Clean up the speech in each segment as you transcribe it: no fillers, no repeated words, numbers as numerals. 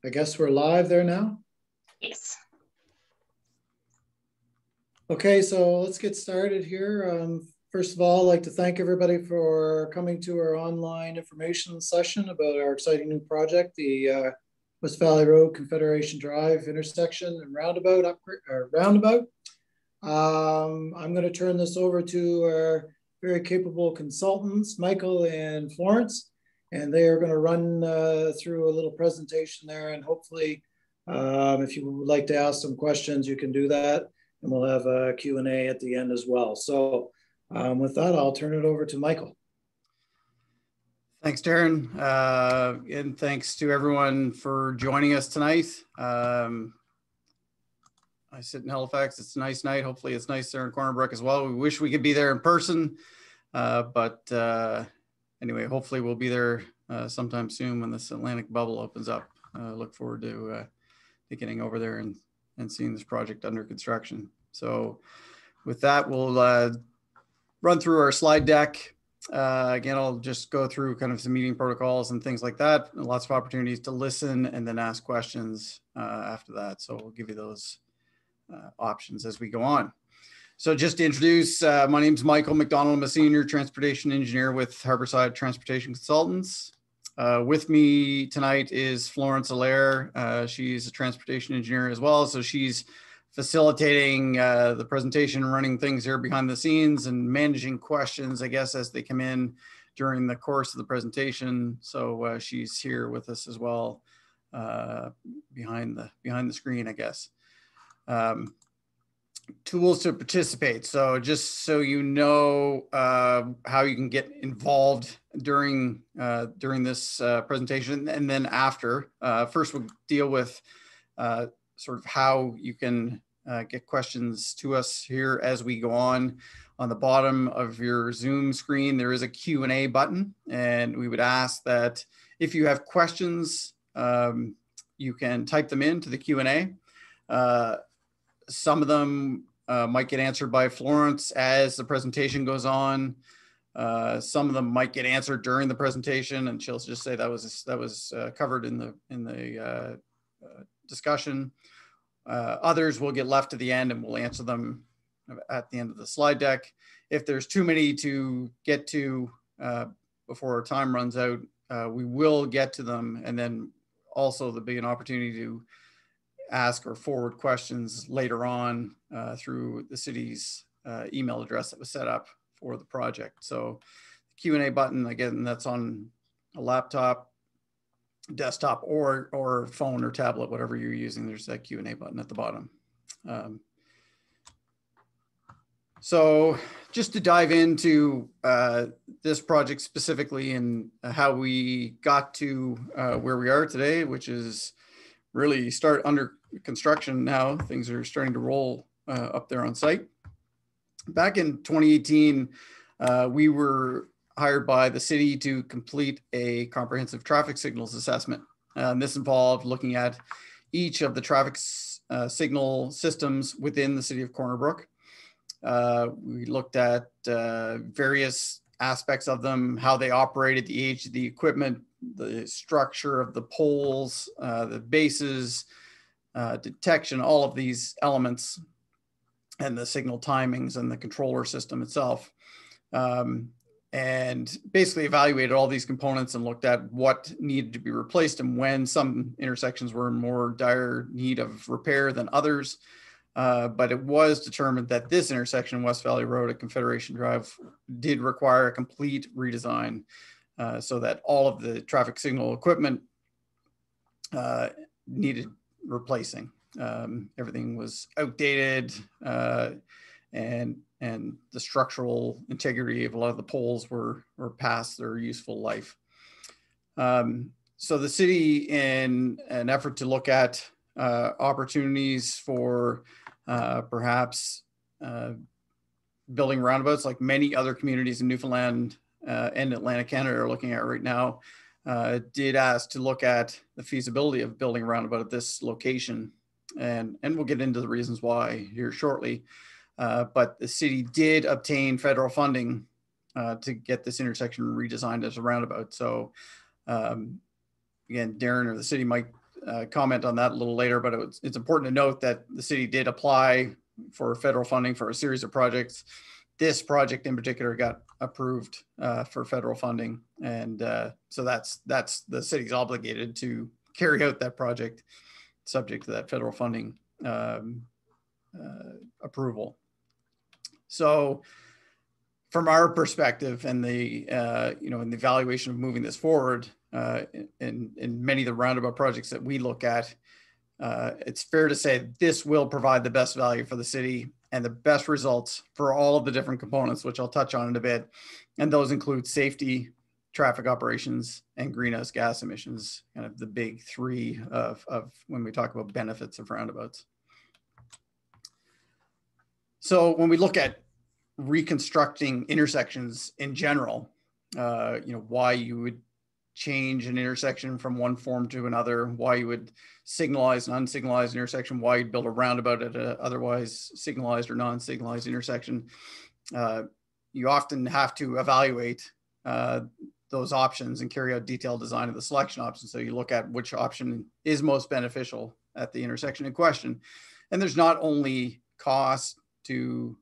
I guess we're live there now. Yes. Okay, so let's get started here. First of all, I'd like to thank everybody for coming to our online information session about our exciting new project, the West Valley Road, Confederation Drive intersection and roundabout. I'm going to turn this over to our very capable consultants, Michael and Florence, and they are going to run through a little presentation there, and hopefully if you would like to ask some questions, you can do that, and we'll have a Q&A at the end as well. So with that, I'll turn it over to Michael. Thanks, Darren, and thanks to everyone for joining us tonight. I sit in Halifax. It's a nice night. Hopefully it's nice there in Corner Brook as well. We wish we could be there in person, but anyway, hopefully we'll be there sometime soon when this Atlantic bubble opens up. Look forward to getting over there and seeing this project under construction. So with that, we'll run through our slide deck. Again, I'll just go through kind of some meeting protocols and things like that. Lots of opportunities to listen and then ask questions after that. So we'll give you those options as we go on. So just to introduce, my name is Michael Mcdonald. I'm a senior transportation engineer with Harborside Transportation Consultants. With me tonight is Florence Allaire. She's a transportation engineer as well. So she's facilitating the presentation, running things here behind the scenes and managing questions, I guess, as they come in during the course of the presentation. So she's here with us as well behind the screen, I guess. Tools to participate. So just so you know how you can get involved during this presentation and then after. First, we'll deal with sort of how you can get questions to us here as we go on. On the bottom of your Zoom screen, there is a Q&A button, and we would ask that if you have questions, you can type them into the Q&A. Some of them might get answered by Florence as the presentation goes on. Some of them might get answered during the presentation, and she'll just say that was covered in the discussion. Others will get left to the end, and we'll answer them at the end of the slide deck. If there's too many to get to before our time runs out, we will get to them, and then also there'll be an opportunity to ask or forward questions later on through the city's email address that was set up for the project. So the Q&A button, again, that's on a laptop, desktop, or phone or tablet, whatever you're using. There's that Q&A button at the bottom. So just to dive into this project specifically and how we got to where we are today, which is really start under construction now. Things are starting to roll up there on site. Back in 2018, we were hired by the city to complete a comprehensive traffic signals assessment. And this involved looking at each of the traffic signal systems within the city of Corner Brook. We looked at various aspects of them, how they operated, the age of the equipment, the structure of the poles, the bases, detection, all of these elements, and the signal timings and the controller system itself. And basically evaluated all these components and looked at what needed to be replaced and when. Some intersections were in more dire need of repair than others. But it was determined that this intersection, West Valley Road at Confederation Drive, did require a complete redesign so that all of the traffic signal equipment needed replacing. Everything was outdated and the structural integrity of a lot of the poles were past their useful life. So the city, in an effort to look at opportunities for perhaps building roundabouts, like many other communities in Newfoundland and Atlantic Canada are looking at right now, did ask to look at the feasibility of building a roundabout at this location. And we'll get into the reasons why here shortly. But the city did obtain federal funding to get this intersection redesigned as a roundabout. So again, Darren or the city might comment on that a little later, but it's important to note that the city did apply for federal funding for a series of projects. This project in particular got approved for federal funding. And so that's the city's obligated to carry out that project subject to that federal funding approval. So from our perspective and the, in the evaluation of moving this forward, in many of the roundabout projects that we look at, it's fair to say this will provide the best value for the city and the best results for all of the different components, which I'll touch on in a bit. And those include safety, traffic operations, and greenhouse gas emissions, kind of the big three of when we talk about benefits of roundabouts. So when we look at reconstructing intersections in general, why you would change an intersection from one form to another, why you would signalize an unsignalized intersection, why you'd build a roundabout at an otherwise signalized or non-signalized intersection. You often have to evaluate those options and carry out detailed design of the selection options. So you look at which option is most beneficial at the intersection in question. And there's not only cost to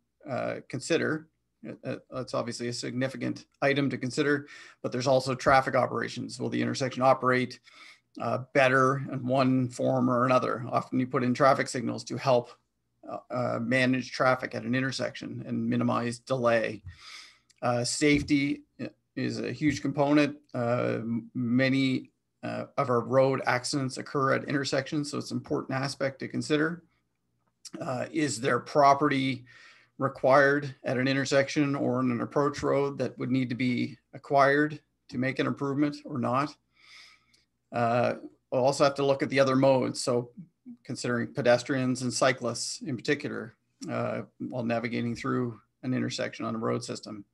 consider. That's obviously a significant item to consider, but there's also traffic operations. Will the intersection operate better in one form or another? Often you put in traffic signals to help manage traffic at an intersection and minimize delay. Safety is a huge component. Many of our road accidents occur at intersections, so it's an important aspect to consider. Is there property required at an intersection or in an approach road that would need to be acquired to make an improvement or not? We'll also have to look at the other modes. So considering pedestrians and cyclists in particular, while navigating through an intersection on a road system.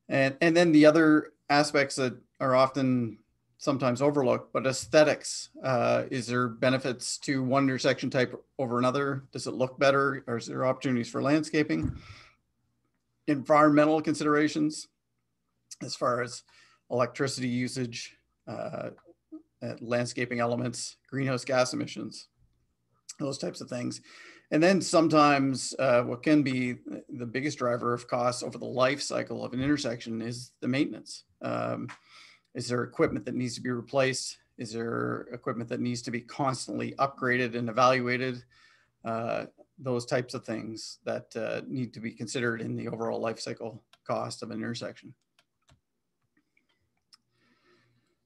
And then the other aspects that are often sometimes overlooked, but aesthetics. Is there benefits to one intersection type over another? Does it look better, or is there opportunities for landscaping? Environmental considerations, as far as electricity usage, landscaping elements, greenhouse gas emissions, those types of things. And then sometimes what can be the biggest driver of costs over the life cycle of an intersection is the maintenance. Is there equipment that needs to be replaced? Is there equipment that needs to be constantly upgraded and evaluated? Those types of things that need to be considered in the overall life cycle cost of an intersection.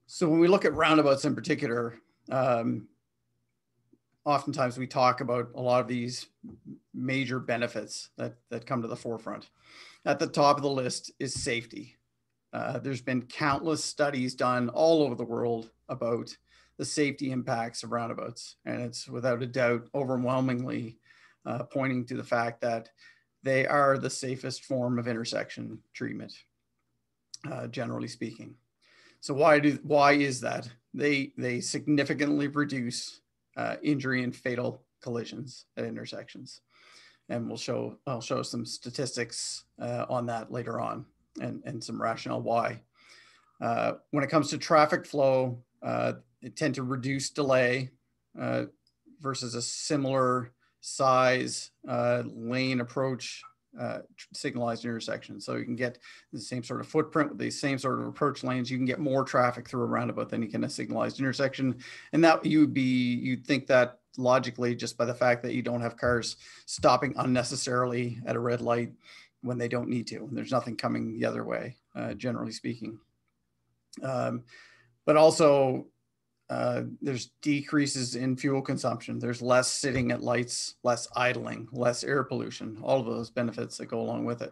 So when we look at roundabouts in particular, oftentimes we talk about a lot of these major benefits that come to the forefront. At the top of the list is safety. There's been countless studies done all over the world about the safety impacts of roundabouts. And it's without a doubt overwhelmingly pointing to the fact that they are the safest form of intersection treatment, generally speaking. So why is that? They significantly reduce injury and fatal collisions at intersections. And I'll show some statistics on that later on. And some rationale why. When it comes to traffic flow, it tend to reduce delay versus a similar size lane approach signalized intersection. So you can get the same sort of footprint with the same sort of approach lanes. You can get more traffic through a roundabout than you can a signalized intersection. And that you'd think that logically just by the fact that you don't have cars stopping unnecessarily at a red light when they don't need to, and there's nothing coming the other way, generally speaking. But also, there's decreases in fuel consumption. There's less sitting at lights, less idling, less air pollution, all of those benefits that go along with it.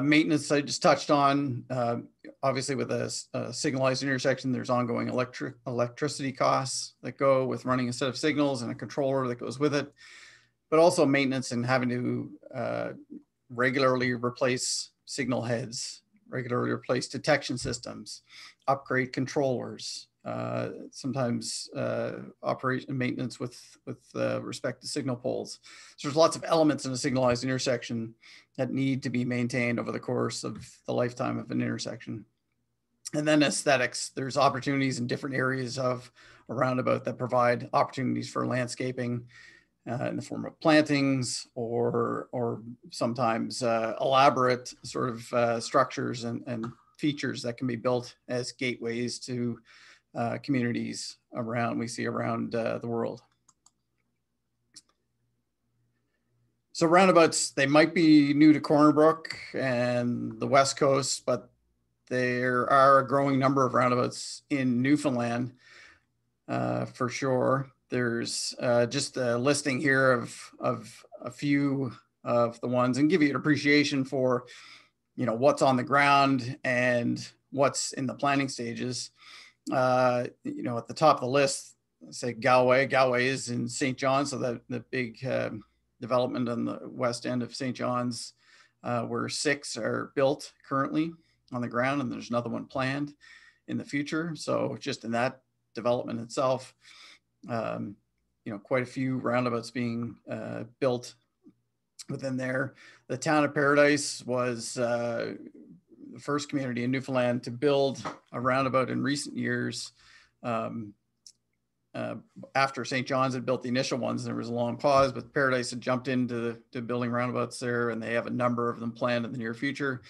Maintenance, I just touched on. Obviously, with a signalized intersection, there's ongoing electricity costs that go with running a set of signals and a controller that goes with it, but also maintenance and having to regularly replace signal heads, regularly replace detection systems, upgrade controllers, sometimes operation maintenance with respect to signal poles. So there's lots of elements in a signalized intersection that need to be maintained over the course of the lifetime of an intersection. And then aesthetics, there's opportunities in different areas of a roundabout that provide opportunities for landscaping in the form of plantings or sometimes elaborate sort of structures and features that can be built as gateways to communities we see around the world. So roundabouts, they might be new to Corner Brook and the West Coast, but there are a growing number of roundabouts in Newfoundland for sure. There's just a listing here of a few of the ones, and give you an appreciation for, what's on the ground and what's in the planning stages. At the top of the list, say Galway. Galway is in St. John's, so the big development on the west end of St. John's, where 6 are built currently on the ground, and there's another one planned in the future. So just in that development itself, quite a few roundabouts being built within there. The town of Paradise was the first community in Newfoundland to build a roundabout in recent years. After St. John's had built the initial ones, there was a long pause, but Paradise had jumped into building roundabouts there, and they have a number of them planned in the near future.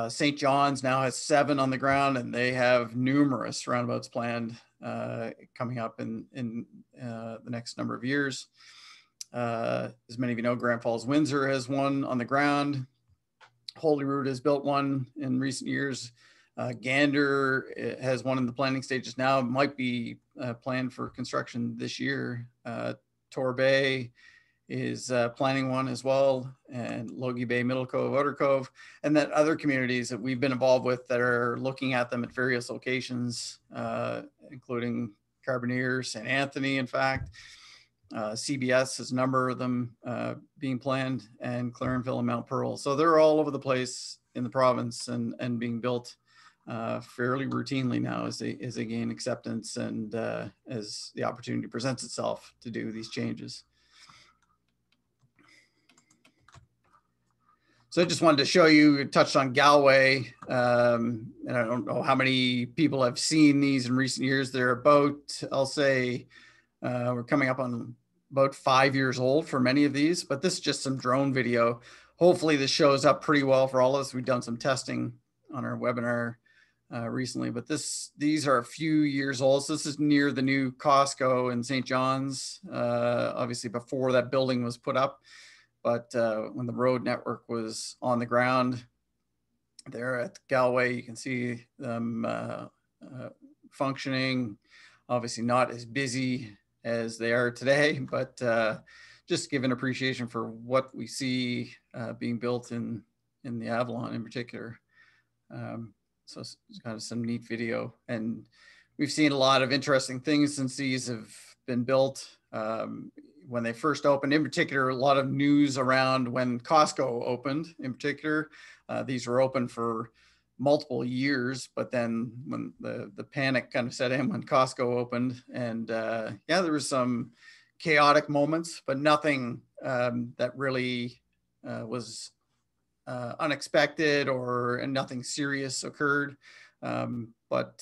St. John's now has 7 on the ground, and they have numerous roundabouts planned coming up in the next number of years. As many of you know, Grand Falls Windsor has one on the ground. Holyrood has built one in recent years. Gander has one in the planning stages now, might be planned for construction this year. Torbay is planning one as well, and Logie Bay, Middle Cove, Outer Cove, and then other communities that we've been involved with that are looking at them at various locations, including Carbonear, St. Anthony, in fact. CBS has a number of them being planned, and Clarenville and Mount Pearl. So they're all over the place in the province and being built fairly routinely now as they gain acceptance and as the opportunity presents itself to do these changes. So I just wanted to show you, touched on Galway, and I don't know how many people have seen these in recent years. They're about, I'll say, we're coming up on about 5 years old for many of these, but this is just some drone video. Hopefully this shows up pretty well for all of us. We've done some testing on our webinar recently, but these are a few years old. So this is near the new Costco in St. John's, obviously before that building was put up. But when the road network was on the ground there at Galway, you can see them functioning, obviously not as busy as they are today, but just give an appreciation for what we see being built in the Avalon in particular. So it's kind of some neat video. And we've seen a lot of interesting things since these have been built. When they first opened, in particular, a lot of news around when Costco opened in particular. These were open for multiple years, but then when the panic kind of set in when Costco opened, and yeah, there was some chaotic moments, but nothing that really was unexpected and nothing serious occurred. But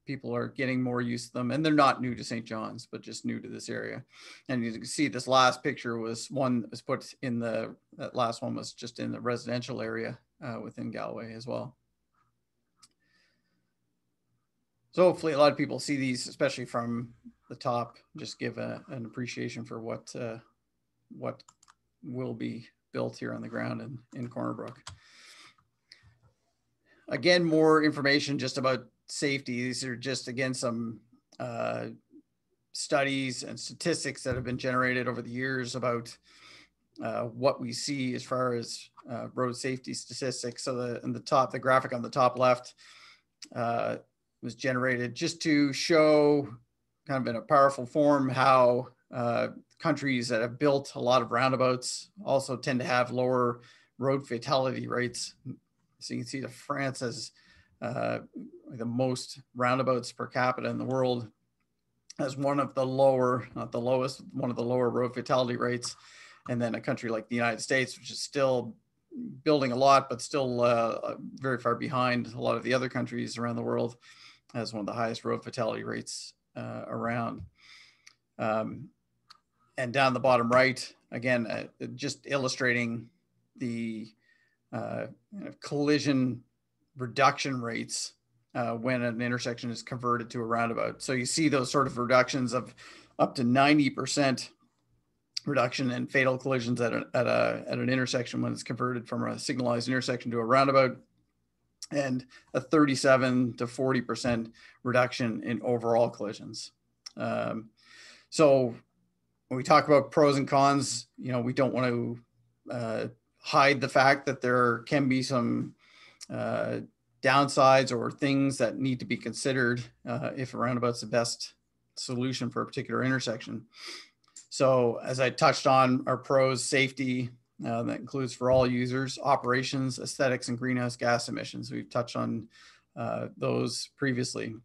people are getting more used to them, and they're not new to St. John's, but just new to this area. And you can see this last picture was one that was put in that last one was just in the residential area within Galway as well. So hopefully a lot of people see these, especially from the top, just give an appreciation for what will be built here on the ground in Corner Brook. Again, more information just about safety. These are just, again, some studies and statistics that have been generated over the years about what we see as far as road safety statistics. So the graphic on the top left was generated just to show kind of in a powerful form how countries that have built a lot of roundabouts also tend to have lower road fatality rates. So you can see that France has the most roundabouts per capita in the world, as one of the lower, not the lowest, one of the lower road fatality rates. And then a country like the United States, which is still building a lot, but still very far behind a lot of the other countries around the world, has one of the highest road fatality rates around. And down the bottom right, again, just illustrating the collision reduction rates when an intersection is converted to a roundabout. So you see those sort of reductions of up to 90% reduction in fatal collisions at an intersection when it's converted from a signalized intersection to a roundabout, and a 37 to 40% reduction in overall collisions. So when we talk about pros and cons, you know, we don't want to hide the fact that there can be some downsides or things that need to be considered if a roundabout's the best solution for a particular intersection. So as I touched on, our pros: safety, that includes for all users; operations, aesthetics, and greenhouse gas emissions. We've touched on those previously.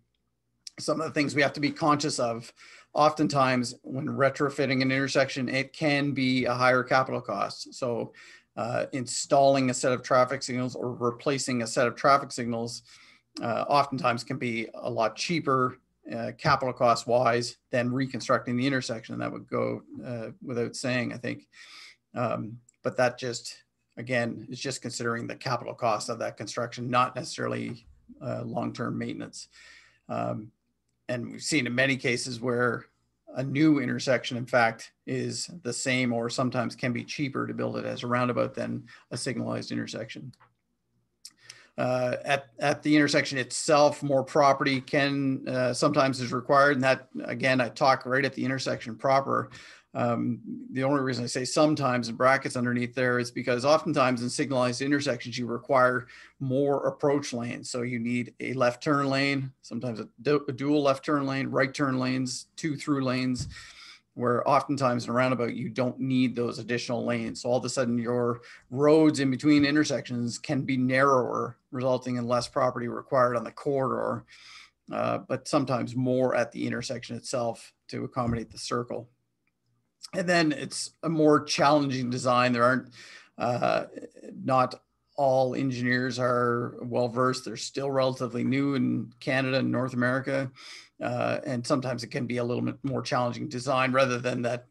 Some of the things we have to be conscious of: oftentimes when retrofitting an intersection, it can be a higher capital cost. So installing a set of traffic signals or replacing a set of traffic signals oftentimes can be a lot cheaper capital cost wise than reconstructing the intersection. That would go without saying, I think. But that just, again, is just considering the capital cost of that construction, not necessarily long-term maintenance. And we've seen in many cases where a new intersection, in fact, is the same or sometimes can be cheaper to build it as a roundabout than a signalized intersection. At the intersection itself, more property can sometimes is required. And that, again, I talk right at the intersection proper. The only reason I say sometimes in brackets underneath there is because oftentimes in signalized intersections, you require more approach lanes. So you need a left turn lane, sometimes a dual left turn lane, right turn lanes, 2 through lanes, where oftentimes in a roundabout, you don't need those additional lanes. So all of a sudden your roads in between intersections can be narrower, resulting in less property required on the corridor, but sometimes more at the intersection itself to accommodate the circle. And then it's a more challenging design. There aren't, not all engineers are well-versed. They're still relatively new in Canada and North America. And sometimes it can be a little bit more challenging design rather than that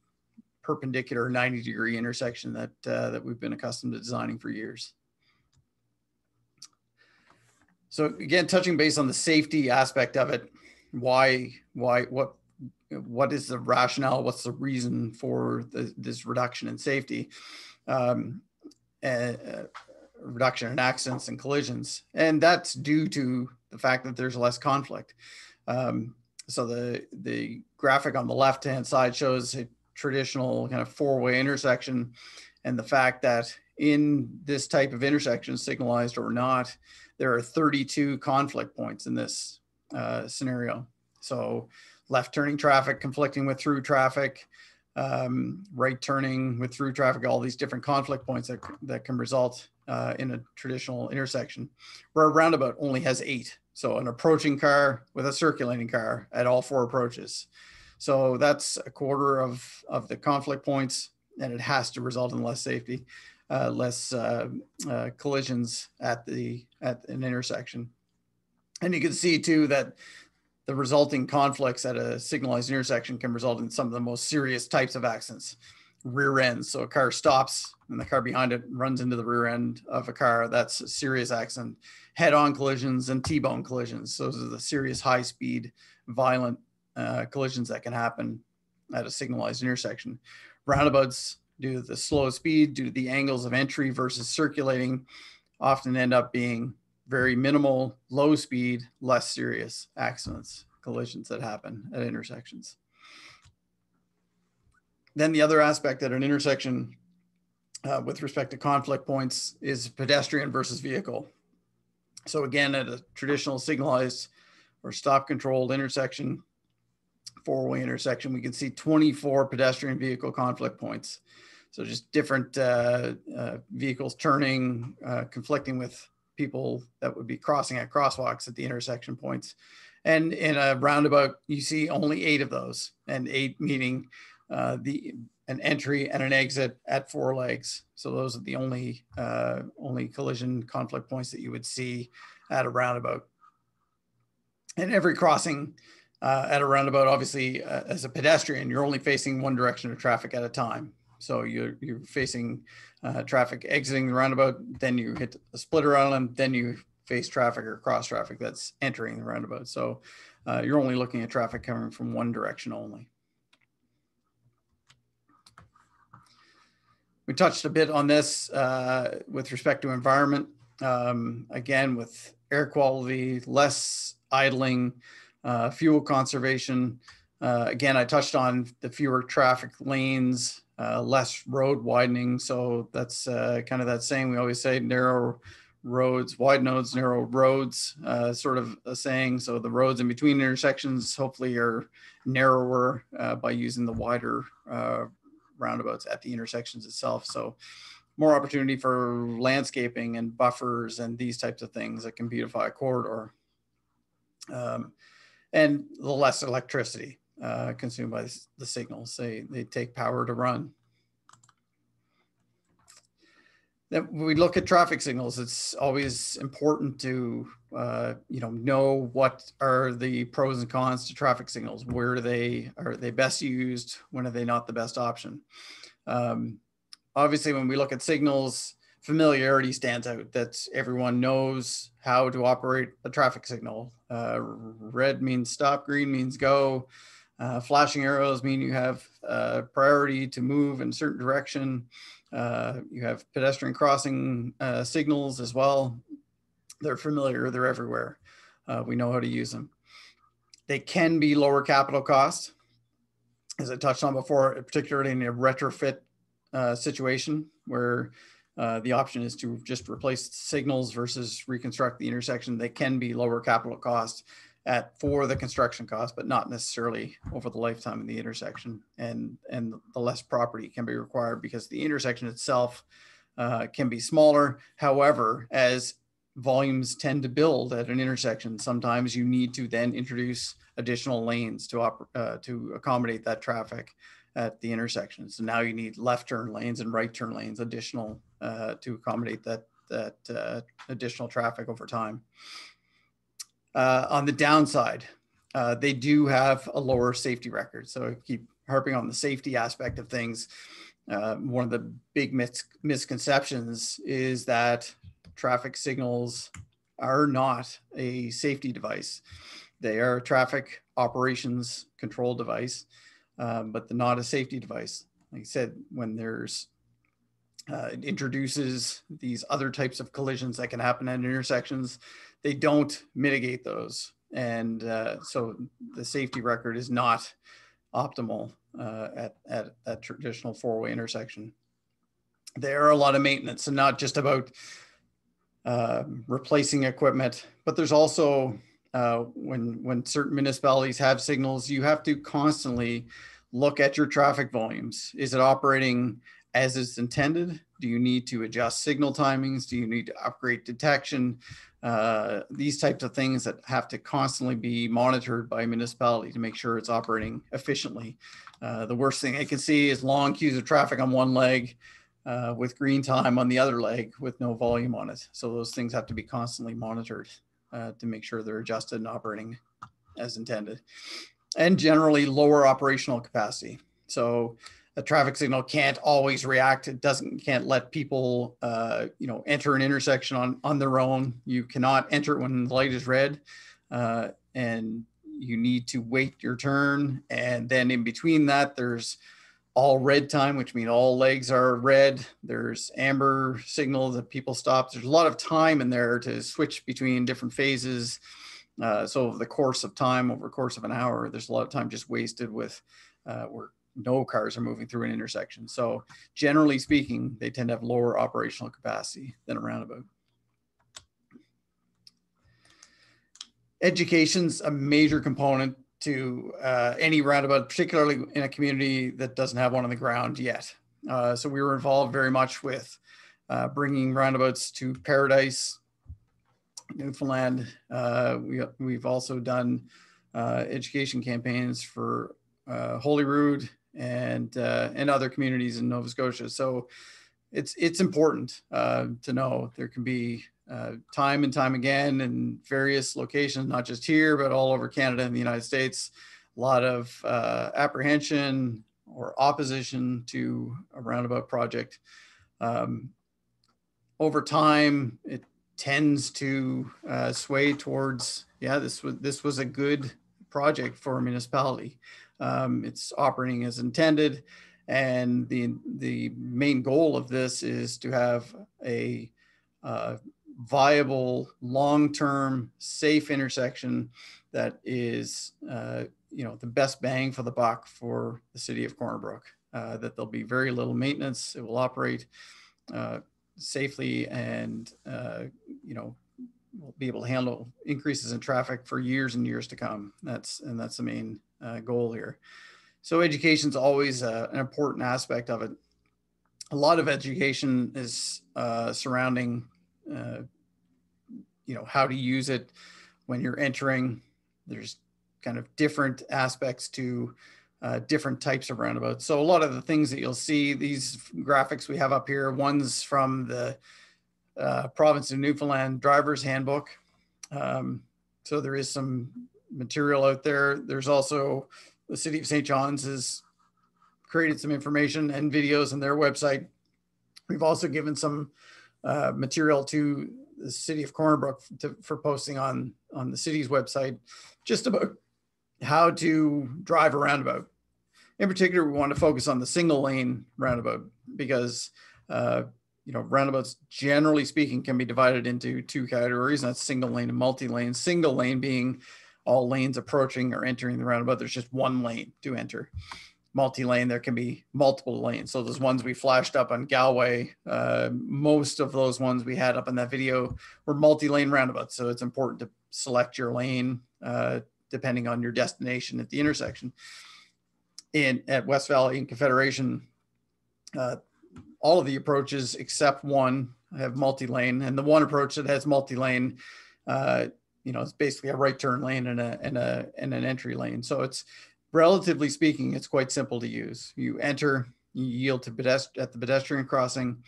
perpendicular 90-degree intersection that, that we've been accustomed to designing for years. So again, touching base on the safety aspect of it, what is the rationale? What's the reason for this reduction in safety, reduction in accidents and collisions? And that's due to the fact that there's less conflict. So the graphic on the left-hand side shows a traditional kind of 4-way intersection, and the fact that in this type of intersection, signalized or not, there are 32 conflict points in this scenario. So left turning traffic conflicting with through traffic, right turning with through traffic, all these different conflict points that can result in a traditional intersection, where a roundabout only has 8. So an approaching car with a circulating car at all 4 approaches. So that's a quarter of the conflict points, and it has to result in less safety, less collisions at an intersection. And you can see too that the resulting conflicts at a signalized intersection can result in some of the most serious types of accidents. Rear ends, so a car stops and the car behind it runs into the rear end of a car. That's a serious accident. Head-on collisions and T-bone collisions. Those are the serious high-speed, violent collisions that can happen at a signalized intersection. Roundabouts, due to the slow speed, due to the angles of entry versus circulating, often end up being very minimal, low speed, less serious accidents, collisions that happen at intersections. Then the other aspect at an intersection with respect to conflict points is pedestrian versus vehicle. So again, at a traditional signalized or stop controlled intersection, 4-way intersection, we can see 24 pedestrian vehicle conflict points. So just different vehicles turning, conflicting with people that would be crossing at crosswalks at the intersection points. And in a roundabout, you see only 8 of those, and 8 meaning an entry and an exit at 4 legs. So those are the only collision conflict points that you would see at a roundabout. And every crossing at a roundabout, obviously, as a pedestrian, you're only facing one direction of traffic at a time. So you're facing traffic exiting the roundabout, then you hit a splitter island, then you face traffic or cross traffic that's entering the roundabout. So you're only looking at traffic coming from one direction only. We touched a bit on this with respect to environment. Again, with air quality, less idling, fuel conservation. Again, I touched on the fewer traffic lanes, less road widening. So that's kind of that saying we always say, narrow roads, wide nodes, narrow roads, sort of a saying. So the roads in between intersections hopefully are narrower by using the wider roundabouts at the intersections itself. So more opportunity for landscaping and buffers and these types of things that can beautify a corridor. And the less electricity consumed by the signals. They take power to run. Then we look at traffic signals. It's always important to know what are the pros and cons to traffic signals. Where are they best used? When are they not the best option? Obviously, when we look at signals, familiarity stands out. That everyone knows how to operate a traffic signal. Red means stop, green means go. Flashing arrows mean you have priority to move in a certain direction. You have pedestrian crossing signals as well. They're familiar, they're everywhere. We know how to use them. They can be lower capital cost, as I touched on before, particularly in a retrofit situation where the option is to just replace signals versus reconstruct the intersection. They can be lower capital cost for the construction cost, but not necessarily over the lifetime of the intersection. And the less property can be required because the intersection itself can be smaller. However, as volumes tend to build at an intersection, sometimes you need to then introduce additional lanes to accommodate that traffic at the intersection. So now you need left turn lanes and right turn lanes additional to accommodate that additional traffic over time. On the downside, they do have a lower safety record. So I keep harping on the safety aspect of things. One of the big misconceptions is that traffic signals are not a safety device. They are a traffic operations control device, but they're not a safety device. Like I said, when it introduces these other types of collisions that can happen at intersections, they don't mitigate those. And so the safety record is not optimal at that traditional four-way intersection. There are a lot of maintenance, and not just about replacing equipment, but there's also when certain municipalities have signals, you have to constantly look at your traffic volumes. Is it operating as it's intended? Do you need to adjust signal timings? Do you need to upgrade detection? These types of things that have to constantly be monitored by a municipality to make sure it's operating efficiently. The worst thing I can see is long queues of traffic on one leg with green time on the other leg with no volume on it. So those things have to be constantly monitored to make sure they're adjusted and operating as intended. And generally lower operational capacity. So a traffic signal can't always react. It can't let people, enter an intersection on their own. You cannot enter when the light is red, and you need to wait your turn. And then in between that, there's all red time, which means all legs are red. There's amber signals that people stop. There's a lot of time in there to switch between different phases. So over the course of time, over the course of an hour, there's a lot of time just wasted with where no cars are moving through an intersection. So generally speaking, they tend to have lower operational capacity than a roundabout. Education's a major component to any roundabout, particularly in a community that doesn't have one on the ground yet. So we were involved very much with bringing roundabouts to Paradise, Newfoundland. We've also done education campaigns for Holyrood and other communities in Nova Scotia. So it's important to know there can be time and time again in various locations, not just here, but all over Canada and the United States, a lot of apprehension or opposition to a roundabout project. Over time, it tends to sway towards, yeah, this was a good project for a municipality. It's operating as intended, and the main goal of this is to have a viable, long-term, safe intersection that is, the best bang for the buck for the city of Corner Brook. That there'll be very little maintenance. It will operate safely, and we'll be able to handle increases in traffic for years and years to come. That's the main goal here. So education is always an important aspect of it. A lot of education is surrounding, how to use it when you're entering. There's kind of different aspects to different types of roundabouts. So a lot of the things that you'll see, these graphics we have up here, one's from the Province of Newfoundland Driver's Handbook. So there is some material out there. There's also the City of St. John's has created some information and videos on their website. We've also given some material to the City of Corner Brook for posting on the city's website, just about how to drive a roundabout. In particular, we want to focus on the single lane roundabout because roundabouts, generally speaking, can be divided into two categories, and that's single lane and multi-lane. Single lane being all lanes approaching or entering the roundabout. There's just one lane to enter. Multi-lane, there can be multiple lanes. So those ones we flashed up on Galway, most of those ones we had up in that video were multi-lane roundabouts. So it's important to select your lane depending on your destination at the intersection. At West Valley and Confederation, all of the approaches except one have multi-lane, and the one approach that has multi-lane, it's basically a right turn lane and an entry lane. So it's, relatively speaking, it's quite simple to use. You enter, you yield to at the pedestrian crossing,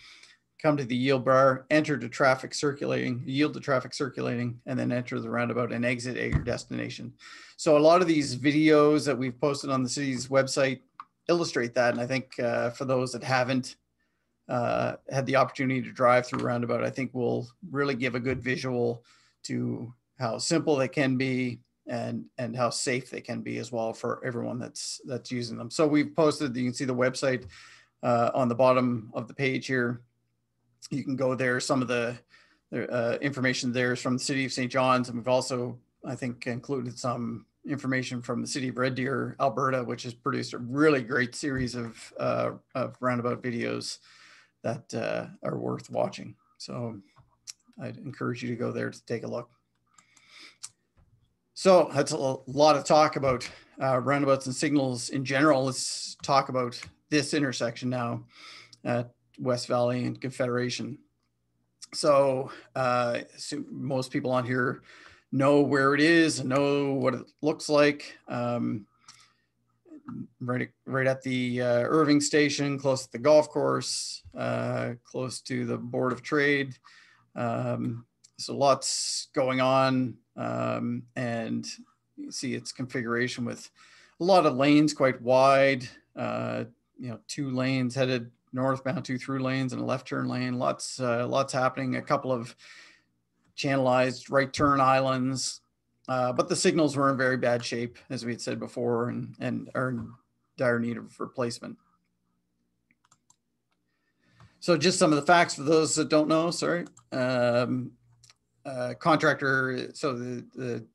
come to the yield bar, enter to traffic circulating, yield to traffic circulating, and then enter the roundabout and exit at your destination. So a lot of these videos that we've posted on the city's website illustrate that. And I think for those that haven't had the opportunity to drive through roundabout, I think will really give a good visual to how simple they can be and how safe they can be as well for everyone that's using them. So we've posted, you can see the website on the bottom of the page here. You can go there. Some of the information there is from the City of St. John's, and we've also, I think, included some information from the City of Red Deer, Alberta, which has produced a really great series of roundabout videos that are worth watching. So I'd encourage you to go there to take a look. So that's a lot of talk about roundabouts and signals in general. Let's talk about this intersection now at West Valley and Confederation. So most people on here know where it is and know what it looks like. Right at the Irving station, close to the golf course, close to the Board of Trade. So lots going on, and you see its configuration with a lot of lanes, quite wide, 2 lanes headed northbound, 2 through lanes and a left turn lane. Lots happening, a couple of channelized right turn islands, but the signals were in very bad shape, as we had said before, and are in dire need of replacement. So just some of the facts for those that don't know, sorry. Contractor, so the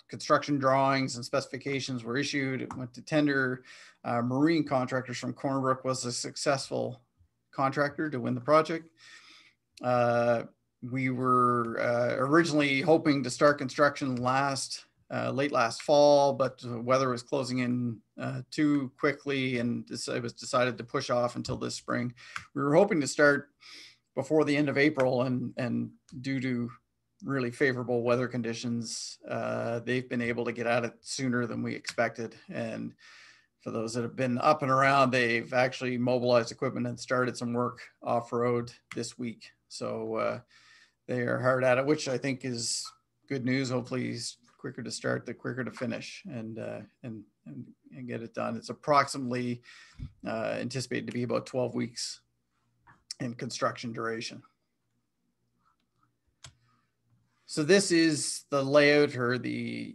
construction drawings and specifications were issued. It went to tender. Marine Contractors from Corner Brook was a successful contractor to win the project. We were originally hoping to start construction late last fall, but the weather was closing in too quickly, and it was decided to push off until this spring. We were hoping to start before the end of April, and due to really favorable weather conditions, they've been able to get at it sooner than we expected. And for those that have been up and around, they've actually mobilized equipment and started some work off-road this week. So they are hard at it, which I think is good news. Hopefully it's quicker to start, the quicker to finish, and get it done. It's approximately anticipated to be about 12 weeks in construction duration. So this is the layout, or the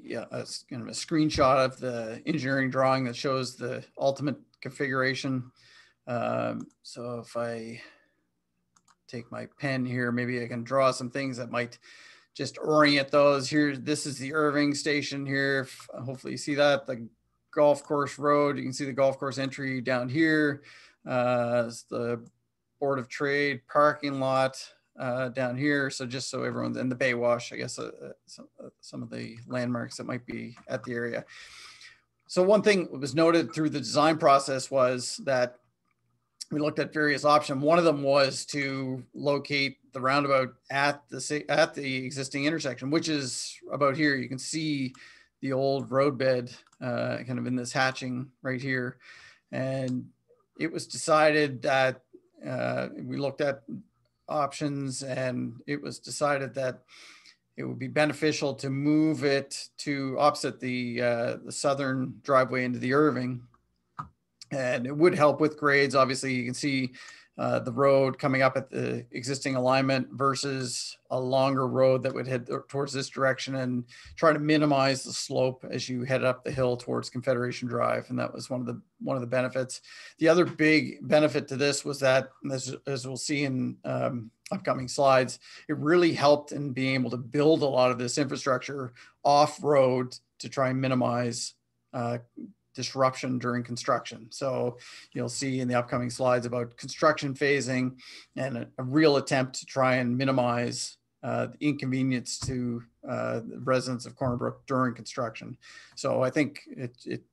kind of a screenshot of the engineering drawing that shows the ultimate configuration. So if I take my pen here, maybe I can draw some things that might just orient those. Here, this is the Irving station here. Hopefully you see that, the golf course road. You can see the golf course entry down here. It's the Board of Trade parking lot down here. So just so everyone's in the Baywash, I guess some of the landmarks that might be at the area. So one thing that was noted through the design process was that we looked at various options. One of them was to locate the roundabout at the existing intersection, which is about here. You can see the old roadbed kind of in this hatching right here. And it was decided that we looked at options, and it was decided that it would be beneficial to move it to opposite the southern driveway into the Irving. And it would help with grades. Obviously, you can see the road coming up at the existing alignment versus a longer road that would head towards this direction, and try to minimize the slope as you head up the hill towards Confederation Drive. And that was one of the benefits. The other big benefit to this was that, as we'll see in upcoming slides, it really helped in being able to build a lot of this infrastructure off-road to try and minimize disruption during construction. So you'll see in the upcoming slides about construction phasing and a real attempt to try and minimize the inconvenience to the residents of Corner Brook during construction. So I think it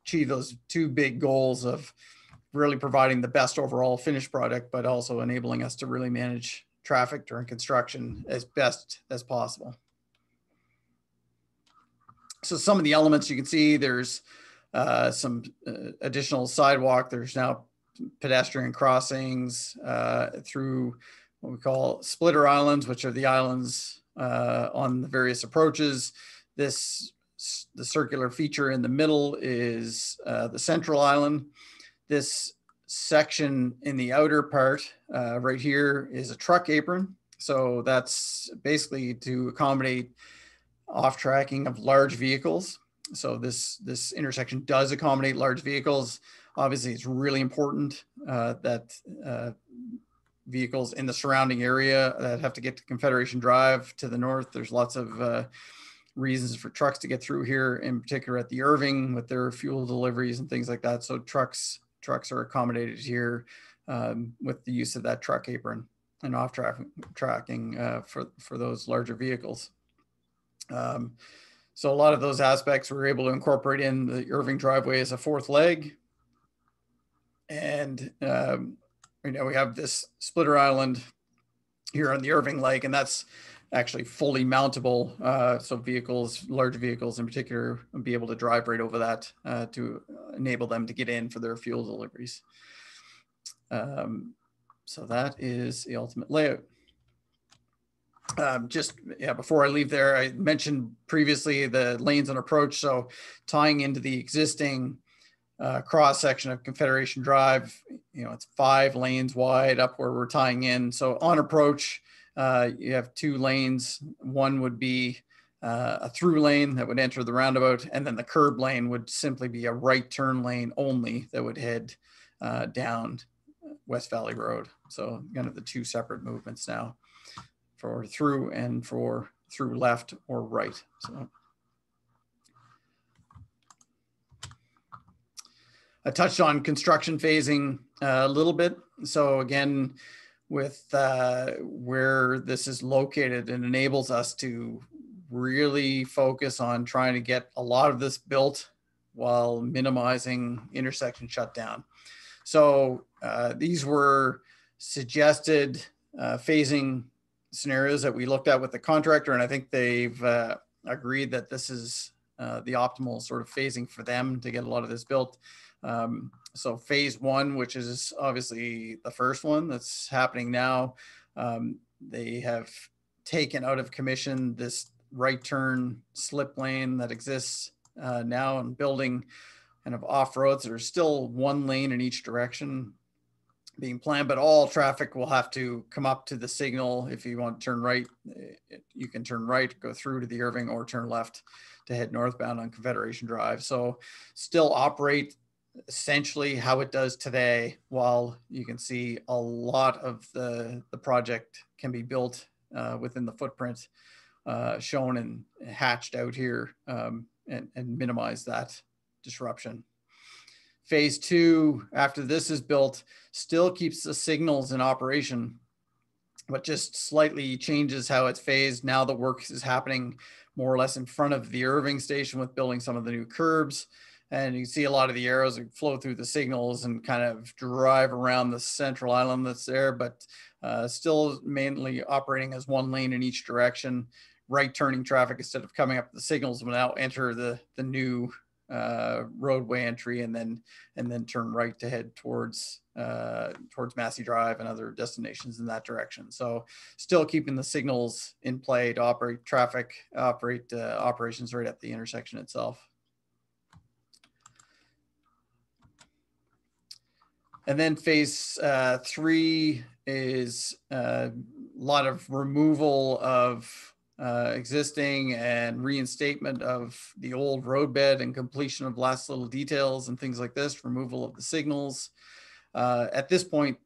achieved those two big goals of really providing the best overall finished product, but also enabling us to really manage traffic during construction as best as possible. So some of the elements you can see, there's some additional sidewalk. There's now pedestrian crossings through what we call splitter islands, which are the islands on the various approaches. The circular feature in the middle is the central island. This section in the outer part right here is a truck apron. So that's basically to accommodate off-tracking of large vehicles. So this intersection does accommodate large vehicles. Obviously, it's really important that vehicles in the surrounding area that have to get to Confederation Drive to the north, there's lots of reasons for trucks to get through here, in particular at the Irving with their fuel deliveries and things like that. So trucks are accommodated here with the use of that truck apron and off-tracking for those larger vehicles. So a lot of those aspects we were able to incorporate in the Irving driveway as a fourth leg. And we have this splitter island here on the Irving leg, and that's actually fully mountable. So large vehicles in particular, will be able to drive right over that to enable them to get in for their fuel deliveries. So that is the ultimate layout. Before I leave there, I mentioned previously the lanes on approach. So tying into the existing cross section of Confederation Drive, it's 5 lanes wide up where we're tying in. So on approach, you have 2 lanes. One would be a through lane that would enter the roundabout, and then the curb lane would simply be a right turn lane only that would head down West Valley Road. So kind of the 2 separate movements now, for through and for through left or right. So I touched on construction phasing a little bit. So again, with where this is located, it enables us to really focus on trying to get a lot of this built while minimizing intersection shutdown. So these were suggested phasing scenarios that we looked at with the contractor, and I think they've agreed that this is the optimal sort of phasing for them to get a lot of this built. So phase one, which is obviously the first one that's happening now, they have taken out of commission this right turn slip lane that exists now, and building kind of off roads. There's still one lane in each direction being planned, but all traffic will have to come up to the signal. If you want to turn right, you can turn right, go through to the Irving, or turn left to head northbound on Confederation Drive. So still operate essentially how it does today, while you can see a lot of the project can be built within the footprint shown and hatched out here, and minimize that disruption. Phase two, after this is built, still keeps the signals in operation, but just slightly changes how it's phased. Now the work is happening more or less in front of the Irving station with building some of the new curbs. And you can see a lot of the arrows that flow through the signals and kind of drive around the central island that's there, but still mainly operating as one lane in each direction. Right turning traffic, instead of coming up the signals, will now enter the new roadway entry, and then turn right to head towards Massey Drive and other destinations in that direction. So still keeping the signals in play to operate operations right at the intersection itself. And then phase three is a lot of removal of existing and reinstatement of the old roadbed and completion of last little details and things like this, removal of the signals. At this point,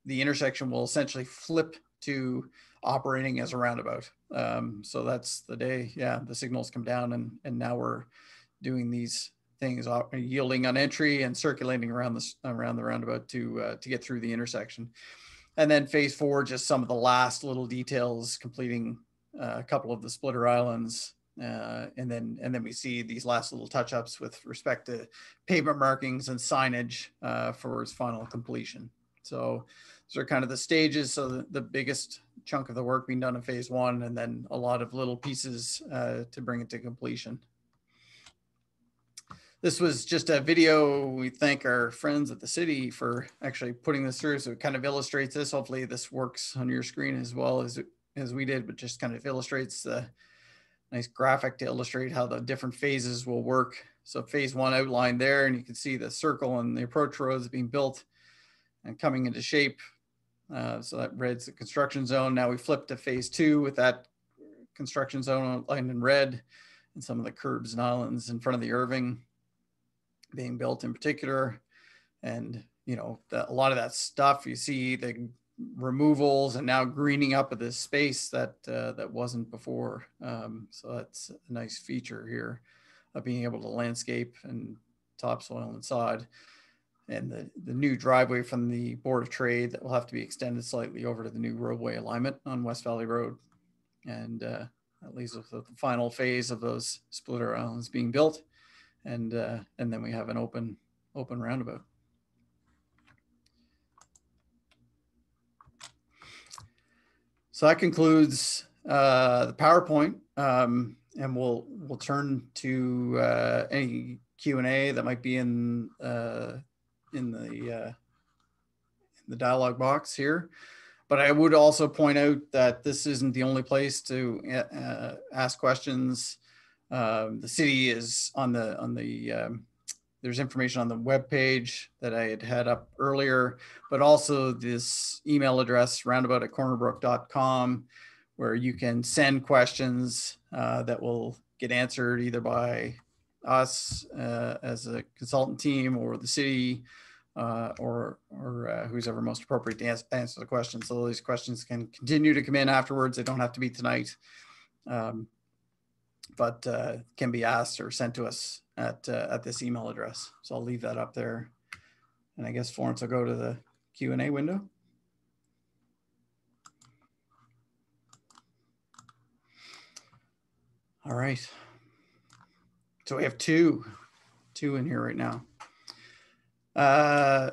the intersection will essentially flip to operating as a roundabout. So that's the day, the signals come down, and now we're doing these things, yielding on entry and circulating around the roundabout to get through the intersection. And then phase four, just some of the last little details, completing a couple of the splitter islands, and then we see these last little touch-ups with respect to pavement markings and signage for its final completion. So those are kind of the stages. So the biggest chunk of the work being done in phase one, and then a lot of little pieces to bring it to completion. This was just a video. We thank our friends at the city for actually putting this through. So it kind of illustrates this. Hopefully this works on your screen as well as we did, but just kind of illustrates the nice graphic to illustrate how the different phases will work. So phase one outlined there, and you can see the circle and the approach roads being built and coming into shape. So that red's the construction zone. Now we flip to phase two with that construction zone outlined in red, and some of the curbs and islands in front of the Irving being built in particular. And a lot of that stuff, you see the removals and now greening up of this space that wasn't before. So that's a nice feature here of being able to landscape and topsoil and sod. And the new driveway from the Board of Trade that will have to be extended slightly over to the new roadway alignment on West Valley Road. And that leaves us with the final phase of those splitter islands being built. And then we have an open roundabout. So that concludes the PowerPoint, and we'll turn to any Q&A that might be in the dialogue box here. But I would also point out that this isn't the only place to ask questions. The city is there's information on the webpage that I had up earlier, but also this email address, roundabout@cornerbrook.com, where you can send questions that will get answered either by us as a consultant team, or the city, or who's ever most appropriate to answer the question. So these questions can continue to come in afterwards. They don't have to be tonight. But can be asked or sent to us at this email address. So I'll leave that up there. And I guess Florence will go to the Q&A window. All right. So we have two in here right now.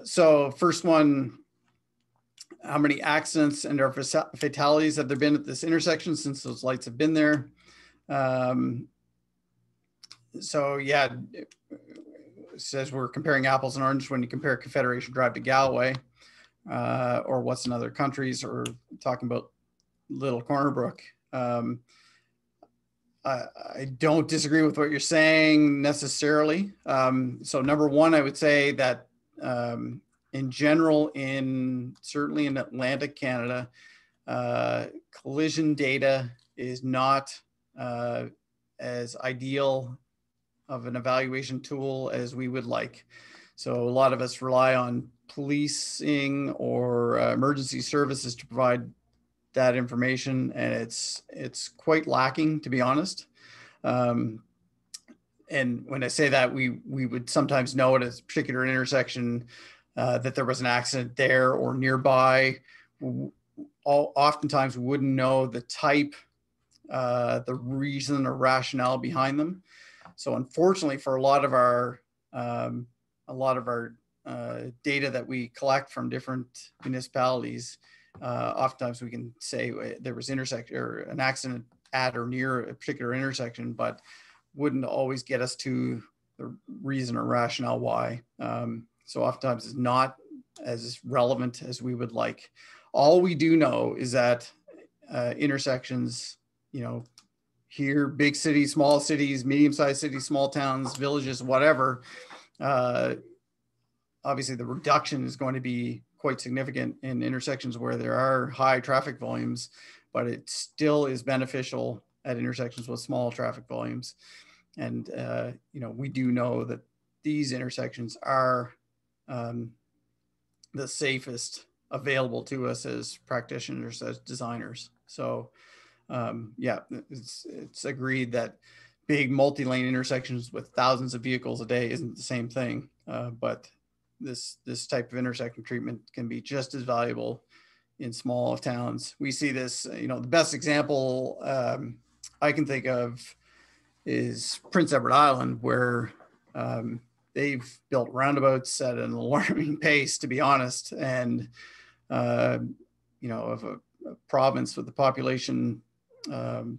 So first one, how many accidents and or fatalities have there been at this intersection since those lights have been there? So yeah, says we're comparing apples and oranges when you compare Confederation Drive to Galway, or what's in other countries, or talking about Little Corner Brook. I don't disagree with what you're saying necessarily. So number one, I would say that in general, certainly in Atlantic Canada, collision data is not as ideal of an evaluation tool as we would like. So a lot of us rely on policing or emergency services to provide that information, and it's quite lacking, to be honest. And when I say that, we would sometimes know at a particular intersection that there was an accident there or nearby. Oftentimes we wouldn't know the type, the reason or rationale behind them. So unfortunately, for a lot of our data that we collect from different municipalities, oftentimes we can say there was an accident at or near a particular intersection, but wouldn't always get us to the reason or rationale why. So oftentimes it's not as relevant as we would like. All we do know is that intersections, here, big cities, small cities, medium-sized cities, small towns, villages, whatever, obviously the reduction is going to be quite significant in intersections where there are high traffic volumes, but it still is beneficial at intersections with small traffic volumes. And, we do know that these intersections are the safest available to us as practitioners, as designers. So yeah, it's agreed that big multi-lane intersections with thousands of vehicles a day isn't the same thing, but this type of intersection treatment can be just as valuable in small towns. We see this, the best example I can think of is Prince Edward Island, where they've built roundabouts at an alarming pace, to be honest. And, of a province with a population of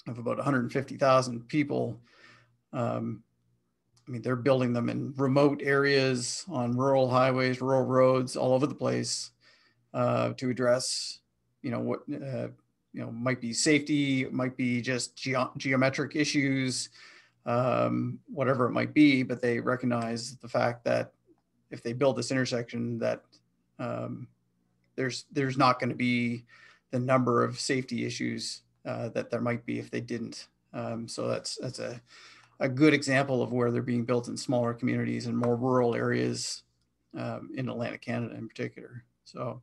about 150,000 people, they're building them in remote areas, on rural highways, rural roads, all over the place, to address, what might be safety, might be just geometric issues, whatever it might be. But they recognize the fact that if they build this intersection, that there's not going to be the number of safety issues that there might be if they didn't. So that's a good example of where they're being built in smaller communities and more rural areas in Atlantic Canada in particular. So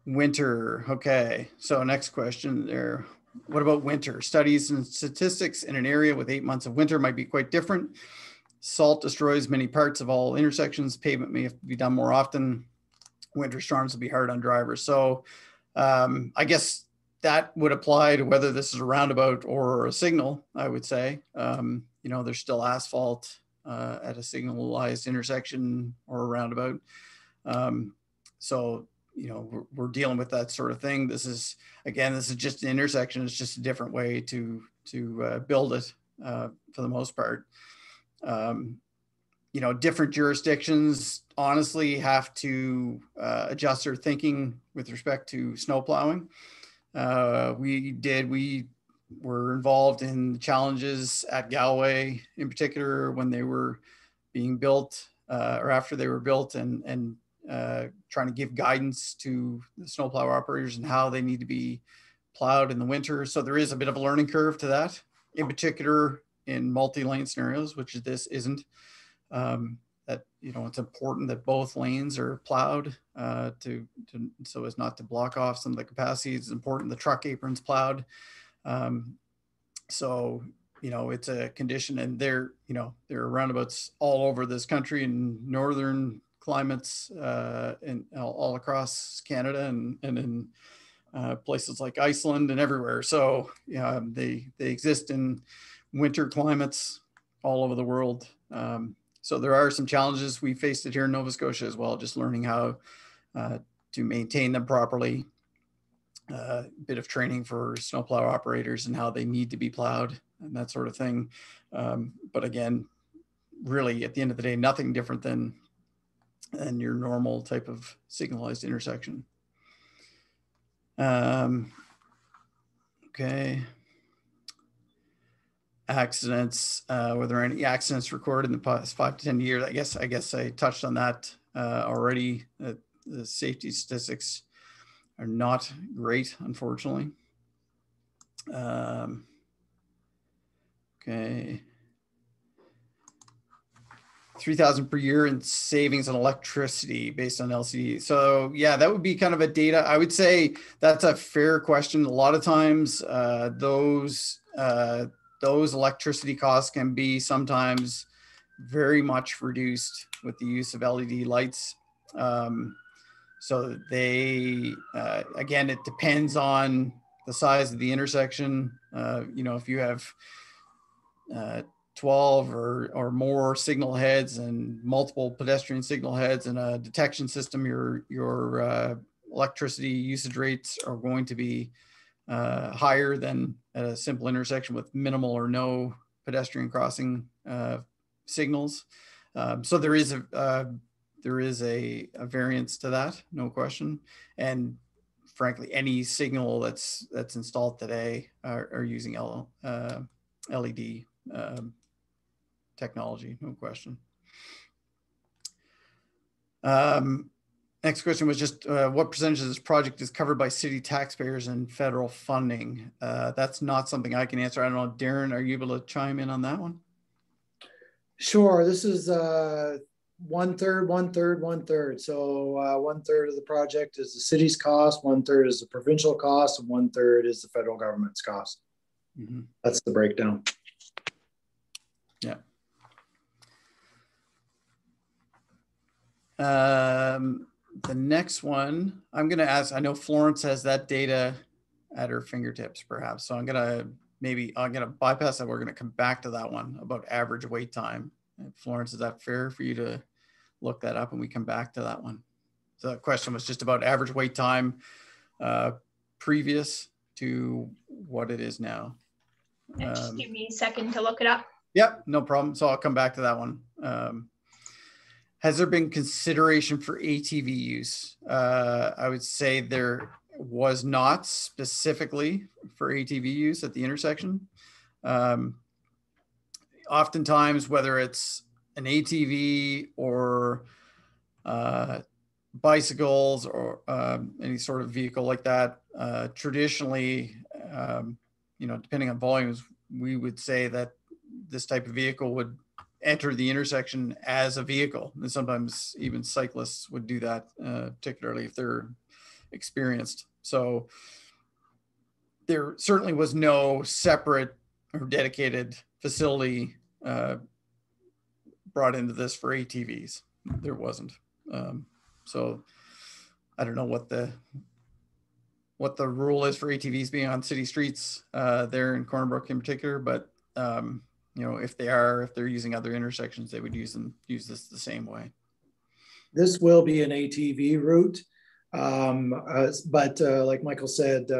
winter. Okay, so next question there. What about winter? Studies and statistics in an area with 8 months of winter might be quite different. Salt destroys many parts of all intersections. Pavement may have to be done more often. Winter storms will be hard on drivers. So I guess that would apply to whether this is a roundabout or a signal, I would say. There's still asphalt at a signalized intersection or a roundabout. So we're dealing with that sort of thing. This is just an intersection. It's just a different way to build it for the most part. Different jurisdictions honestly have to adjust their thinking with respect to snow plowing. We were involved in challenges at Galway in particular when they were being built or after they were built, and trying to give guidance to the snowplow operators and how they need to be plowed in the winter. So there is a bit of a learning curve to that, in particular in multi-lane scenarios, which this isn't. That it's important that both lanes are plowed so as not to block off some of the capacity. It's important the truck apron's plowed. So it's a condition, and there are roundabouts all over this country in northern climates and all across Canada and in places like Iceland and everywhere. So they exist in winter climates all over the world. So there are some challenges. We faced it here in Nova Scotia as well, just learning how to maintain them properly. bit of training for snowplow operators and how they need to be plowed and that sort of thing. But again, really at the end of the day, nothing different than your normal type of signalized intersection. Okay. Accidents, were there any accidents recorded in the past 5 to 10 years? I guess I touched on that already. The safety statistics are not great, unfortunately. Okay. 3,000 per year in savings on electricity based on LCD. So yeah, that would be kind of a data. I would say that's a fair question. A lot of times those electricity costs can be sometimes very much reduced with the use of LED lights. So they, again, it depends on the size of the intersection. You know, if you have 12 or more signal heads and multiple pedestrian signal heads and a detection system, your electricity usage rates are going to be higher than at a simple intersection with minimal or no pedestrian crossing signals. So there is a variance to that, no question. And frankly, any signal that's installed today are using LED technology, no question. Next question was just what percentage of this project is covered by city taxpayers and federal funding? That's not something I can answer. I don't know, Darren, are you able to chime in on that one? Sure. This is 1/3, 1/3, 1/3. So 1/3 of the project is the city's cost, 1/3 is the provincial cost, and 1/3 is the federal government's cost. Mm-hmm. That's the breakdown. Yeah. The next one, I'm going to ask, I know Florence has that data at her fingertips perhaps. So I'm going to bypass that. We're going to come back to that one about average wait time. And Florence, is that fair for you to look that up and we come back to that one? So the question was just about average wait time previous to what it is now. Just give me a second to look it up. Yep, no problem. So I'll come back to that one. Has there been consideration for ATV use? I would say there was not specifically for ATV use at the intersection. Oftentimes, whether it's an ATV or bicycles or any sort of vehicle like that, traditionally, you know, depending on volumes, we would say that this type of vehicle would enter the intersection as a vehicle. And sometimes even cyclists would do that, particularly if they're experienced. So there certainly was no separate or dedicated facility brought into this for ATVs. There wasn't. So I don't know what the rule is for ATVs being on city streets there in Corner Brook in particular, but you know, if they're using other intersections, they would use this the same way. This will be an ATV route, but like Michael said,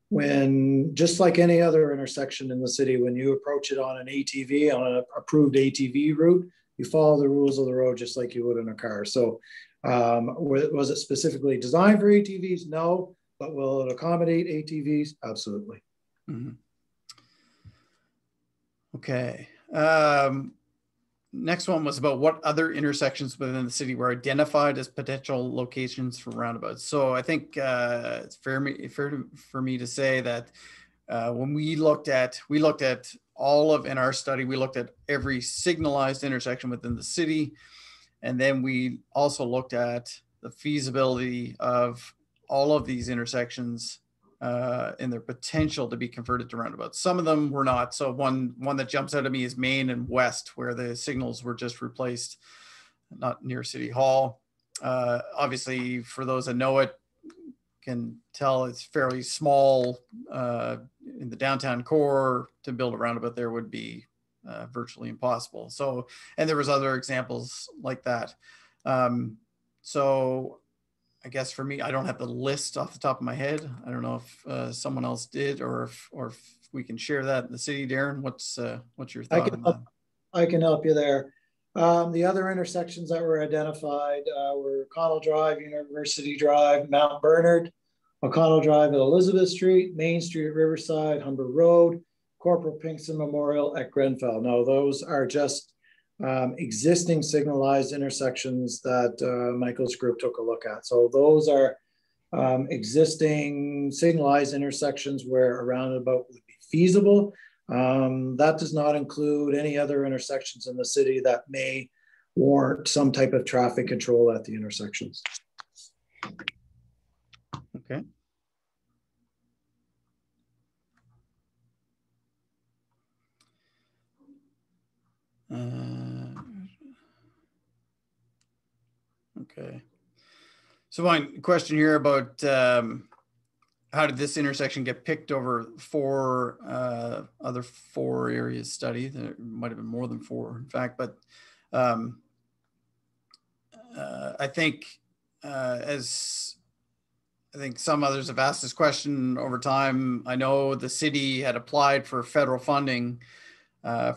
when just like any other intersection in the city, when you approach it on an ATV, on an approved ATV route, you follow the rules of the road just like you would in a car. So was it specifically designed for ATVs? No, but will it accommodate ATVs? Absolutely. Mm-hmm. Okay. Next one was about what other intersections within the city were identified as potential locations for roundabouts. So I think it's fair for me to say that when we looked at all of, in our study, we looked at every signalized intersection within the city. And then we also looked at the feasibility of all of these intersections and their potential to be converted to roundabouts. Some of them were not. So one that jumps out at me is Main and West, where the signals were just replaced, not near City Hall. Obviously, for those that know it, can tell it's fairly small in the downtown core. To build a roundabout there would be virtually impossible. So, and there was other examples like that. So I guess for me, I don't have the list off the top of my head. I don't know if someone else did, or if we can share that in the city. Darren, what's your thought on that? I can help you there. The other intersections that were identified were O'Connell Drive, University Drive, Mount Bernard, O'Connell Drive at Elizabeth Street, Main Street at Riverside, Humber Road, Corporal Pinkston Memorial at Grenfell. Now, those are just existing signalized intersections that Michael's group took a look at. So those are existing signalized intersections where a roundabout would be feasible. That does not include any other intersections in the city that may warrant some type of traffic control at the intersections. Okay. Okay. So my question here about how did this intersection get picked over other four areas studied? There might have been more than four, in fact, but I think I think some others have asked this question over time. I know the city had applied for federal funding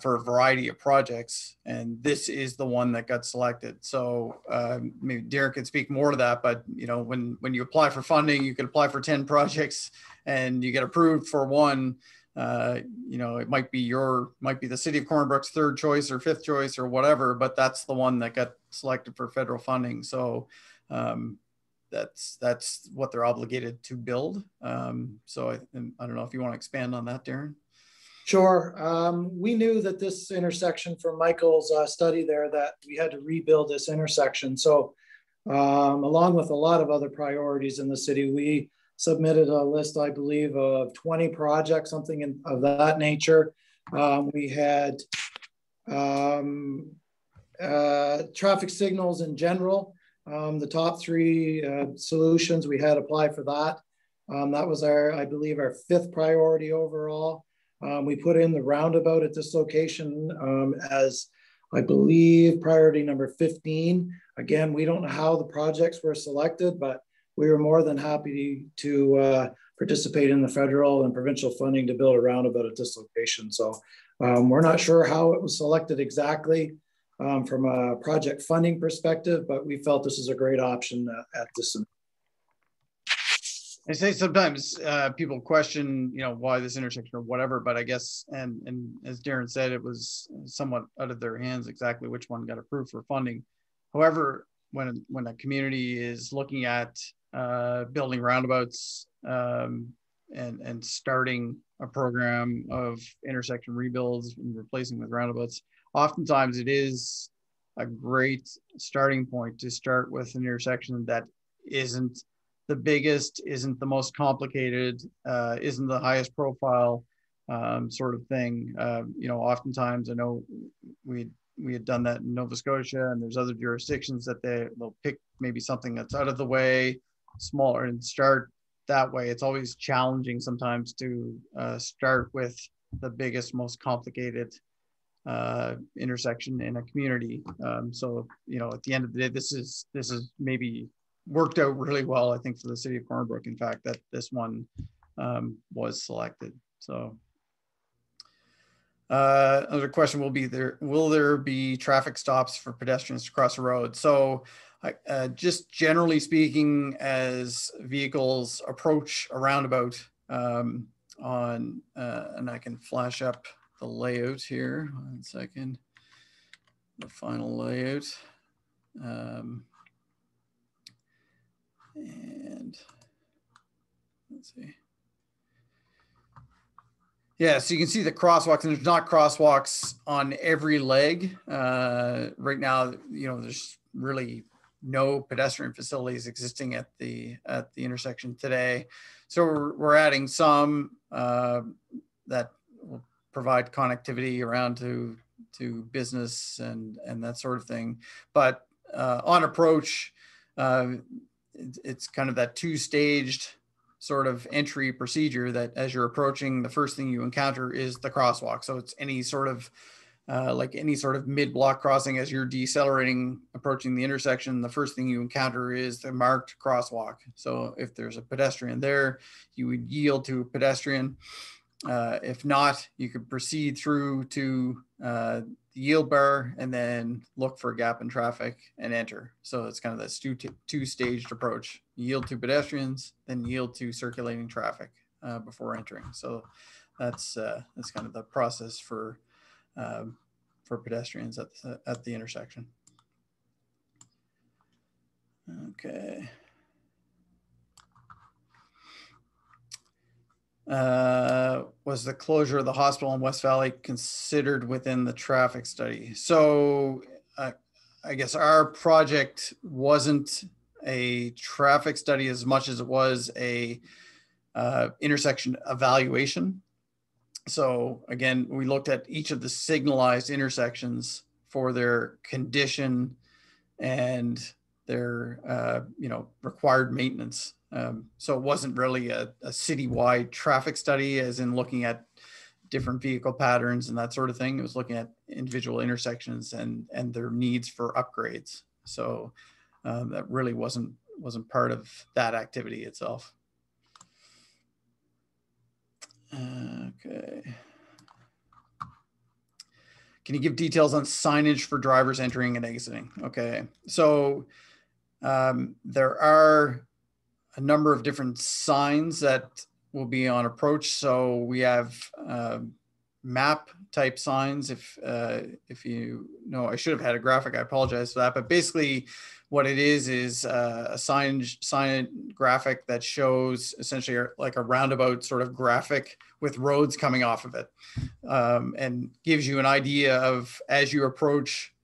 for a variety of projects, and this is the one that got selected. So maybe Derek can speak more to that, but when you apply for funding, you can apply for 10 projects and you get approved for one. It might be the city of Corner Brook's third choice or fifth choice or whatever, but that's the one that got selected for federal funding. So that's what they're obligated to build. So I don't know if you want to expand on that, Darren. Sure. We knew that this intersection from Michael's study there, that we had to rebuild this intersection. So along with a lot of other priorities in the city, we submitted a list, I believe, of 20 projects, something of that nature. We had traffic signals in general. The top three solutions, we had applied for that. That was I believe, our fifth priority overall. We put in the roundabout at this location as, I believe, priority number 15. Again, we don't know how the projects were selected, but we were more than happy to participate in the federal and provincial funding to build a roundabout at this location. So we're not sure how it was selected exactly from a project funding perspective, but we felt this is a great option at this. I say sometimes people question, why this intersection or whatever, but I guess, and as Darren said, it was somewhat out of their hands exactly which one got approved for funding. However, when a community is looking at building roundabouts and starting a program of intersection rebuilds and replacing with roundabouts, oftentimes it is a great starting point to start with an intersection that isn't the biggest, isn't the most complicated, isn't the highest profile sort of thing. Oftentimes I know we had done that in Nova Scotia, and there's other jurisdictions that they'll pick maybe something that's out of the way, smaller, and start that way. It's always challenging sometimes to start with the biggest, most complicated intersection in a community. So at the end of the day, this is maybe worked out really well, I think, for the city of Corner Brook, in fact, that this one was selected. So another question will there be traffic stops for pedestrians to cross the road? So just generally speaking, as vehicles approach a roundabout and I can flash up the layout here, 1 second, the final layout. And let's see. Yeah, so you can see the crosswalks, and there's not crosswalks on every leg. Right now, there's really no pedestrian facilities existing at the intersection today. So we're adding some that will provide connectivity around to business and that sort of thing. But on approach, it's kind of that two-staged sort of entry procedure that as you're approaching, the first thing you encounter is the crosswalk. So it's any sort of like any sort of mid-block crossing, as you're decelerating, approaching the intersection, the first thing you encounter is the marked crosswalk. So if there's a pedestrian there, you would yield to a pedestrian. If not, you could proceed through to the yield bar and then look for a gap in traffic and enter. So it's kind of this two-staged approach. Yield to pedestrians, then yield to circulating traffic before entering. So that's kind of the process for pedestrians at the intersection. Okay. Was the closure of the hospital in West Valley considered within the traffic study? So I guess our project wasn't a traffic study as much as it was a intersection evaluation. So again, we looked at each of the signalized intersections for their condition and their required maintenance. So it wasn't really a citywide traffic study, as in looking at different vehicle patterns and that sort of thing. It was looking at individual intersections and their needs for upgrades. So that really wasn't part of that activity itself. Okay. Can you give details on signage for drivers entering and exiting? Okay. So there are a number of different signs that will be on approach. So we have map type signs. If you know, I should have had a graphic, I apologize for that. But basically what it is a sign graphic that shows essentially like a roundabout sort of graphic with roads coming off of it, and gives you an idea of, as you approach,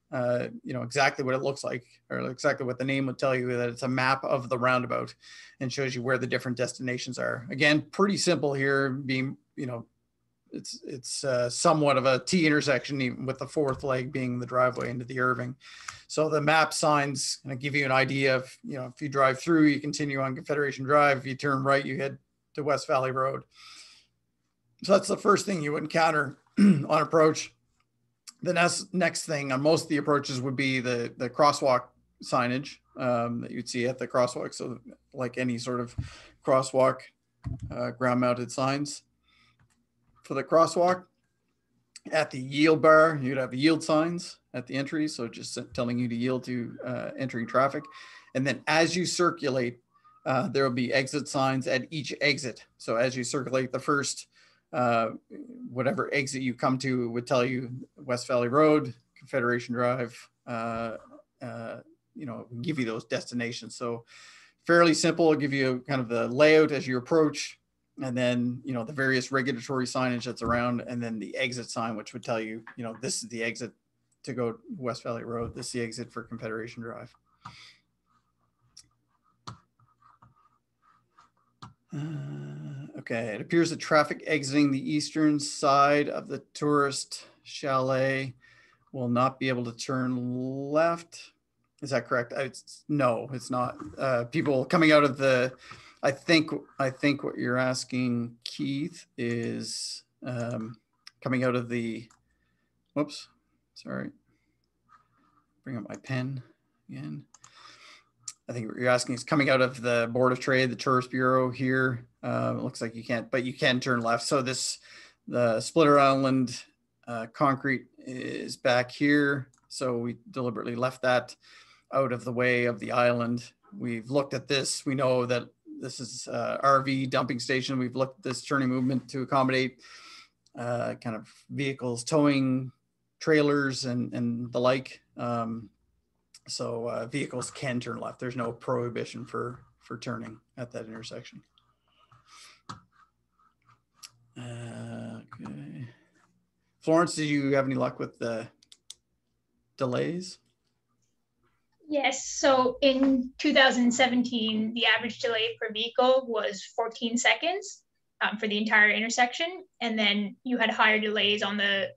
exactly what it looks like, or exactly what the name would tell you, that it's a map of the roundabout, and shows you where the different destinations are. Again, pretty simple here, being, it's somewhat of a T intersection, even with the fourth leg being the driveway into the Irving. So the map signs kind of give you an idea of, if you drive through, you continue on Confederation Drive. If you turn right, you head to West Valley Road. So that's the first thing you would encounter on approach. The next thing on most of the approaches would be the crosswalk signage that you'd see at the crosswalk. So like any sort of crosswalk, ground mounted signs. For the crosswalk, at the yield bar, you'd have yield signs at the entry. So just telling you to yield to entering traffic. And then as you circulate, there will be exit signs at each exit. So as you circulate the first, whatever exit you come to, would tell you West Valley Road, Confederation Drive, give you those destinations. So fairly simple. It'll give you kind of the layout as you approach, and then, the various regulatory signage that's around, and then the exit sign, which would tell you, this is the exit to go West Valley Road. This is the exit for Confederation Drive. Okay, it appears that traffic exiting the eastern side of the tourist chalet will not be able to turn left. Is that correct? No, it's not. People coming out of the, I think what you're asking, Keith, is coming out of the, whoops, sorry. Bring up my pen again. I think what you're asking is coming out of the Board of Trade, the Tourist Bureau here. It looks like you can't, but you can turn left. So the Splitter Island concrete is back here. So we deliberately left that out of the way of the island. We've looked at this. We know that this is RV dumping station. We've looked at this turning movement to accommodate kind of vehicles towing trailers and the like. So vehicles can turn left. There's no prohibition for turning at that intersection. Okay. Florence, did you have any luck with the delays? Yes, so in 2017, the average delay per vehicle was 14 seconds for the entire intersection. And then you had higher delays on the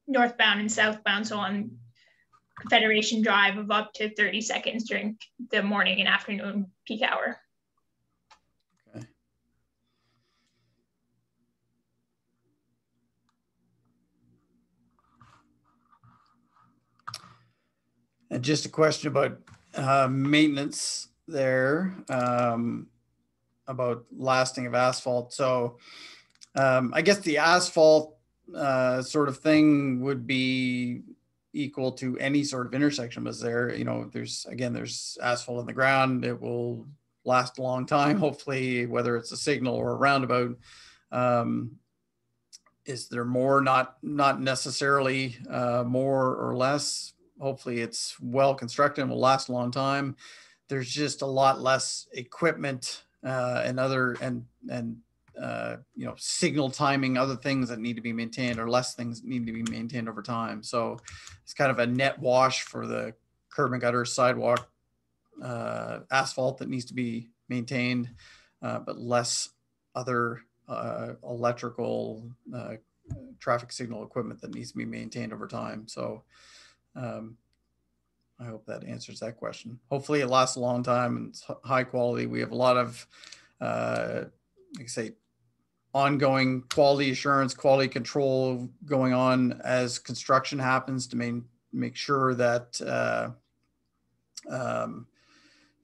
northbound and southbound, so on Confederation Drive of up to 30 seconds during the morning and afternoon peak hour. Okay. And just a question about maintenance there, about lasting of asphalt. So I guess the asphalt sort of thing would be equal to any sort of intersection. Was there, you know, there's asphalt on the ground, it will last a long time, hopefully, whether it's a signal or a roundabout. Is there more? Not necessarily more or less. Hopefully it's well constructed and will last a long time. There's just a lot less equipment and other you know, signal timing, other things that need to be maintained, or less things need to be maintained over time. So it's kind of a net wash for the curb and gutter, sidewalk, asphalt that needs to be maintained, but less other electrical, traffic signal equipment that needs to be maintained over time. So I hope that answers that question. Hopefully it lasts a long time and it's high quality. We have a lot of, like I say, ongoing quality assurance, quality control going on as construction happens to make sure that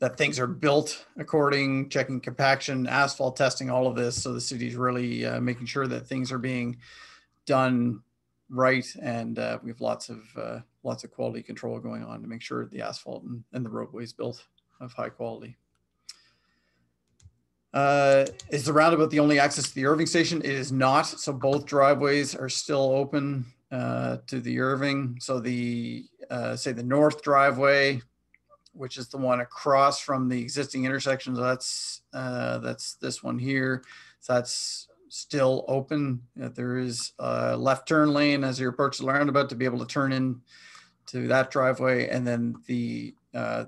that things are built according, checking compaction, asphalt testing, all of this. So the city's really making sure that things are being done right, and we have lots of quality control going on to make sure the asphalt and the roadways built of high quality. Is the roundabout the only access to the Irving station? It is not. So both driveways are still open to the Irving. So the say the north driveway, which is the one across from the existing intersection, so that's this one here. So that's still open. There is a left turn lane as you approach the roundabout to be able to turn in to that driveway, and then the kind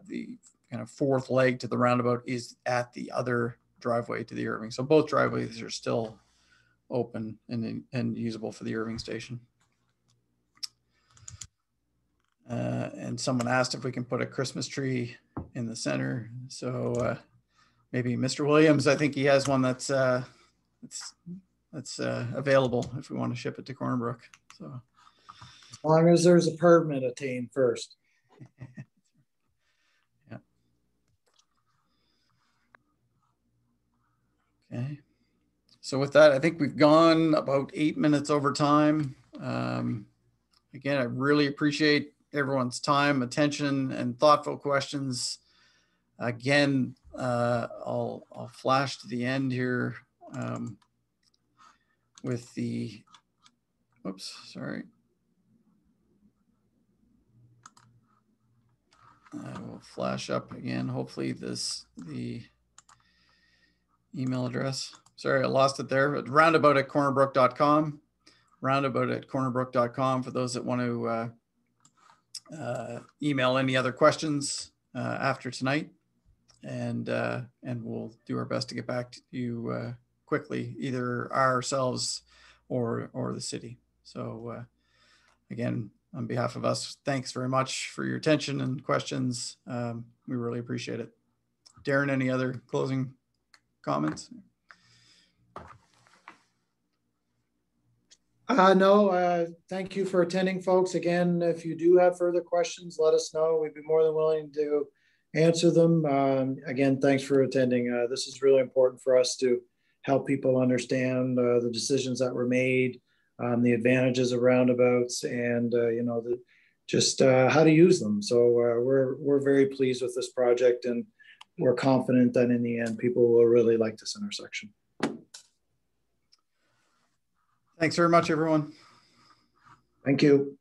of fourth leg to the roundabout is at the other driveway to the Irving. So both driveways are still open and usable for the Irving station. And someone asked if we can put a Christmas tree in the center. So maybe Mr. Williams, I think he has one that's available if we want to ship it to Corner Brook. So as long as there's a permit attained first. Yeah. Okay. So with that, I think we've gone about 8 minutes over time. Again, I really appreciate everyone's time, attention, and thoughtful questions. Again, I'll flash to the end here with the, whoops, sorry. I will flash up again. Hopefully the email address. Sorry, I lost it there. But roundabout@cornerbrook.com. Roundabout@cornerbrook.com for those that want to email any other questions after tonight, and we'll do our best to get back to you quickly, either ourselves or the city. So again, on behalf of us, thanks very much for your attention and questions. We really appreciate it. Darren, any other closing comments? No, thank you for attending, folks. Again, if you do have further questions, let us know. We'd be more than willing to answer them. Again, thanks for attending. This is really important for us to help people understand the decisions that were made, the advantages of roundabouts, and you know, just how to use them. So we're very pleased with this project, and we're confident that in the end, people will really like this intersection. Thanks very much, everyone. Thank you.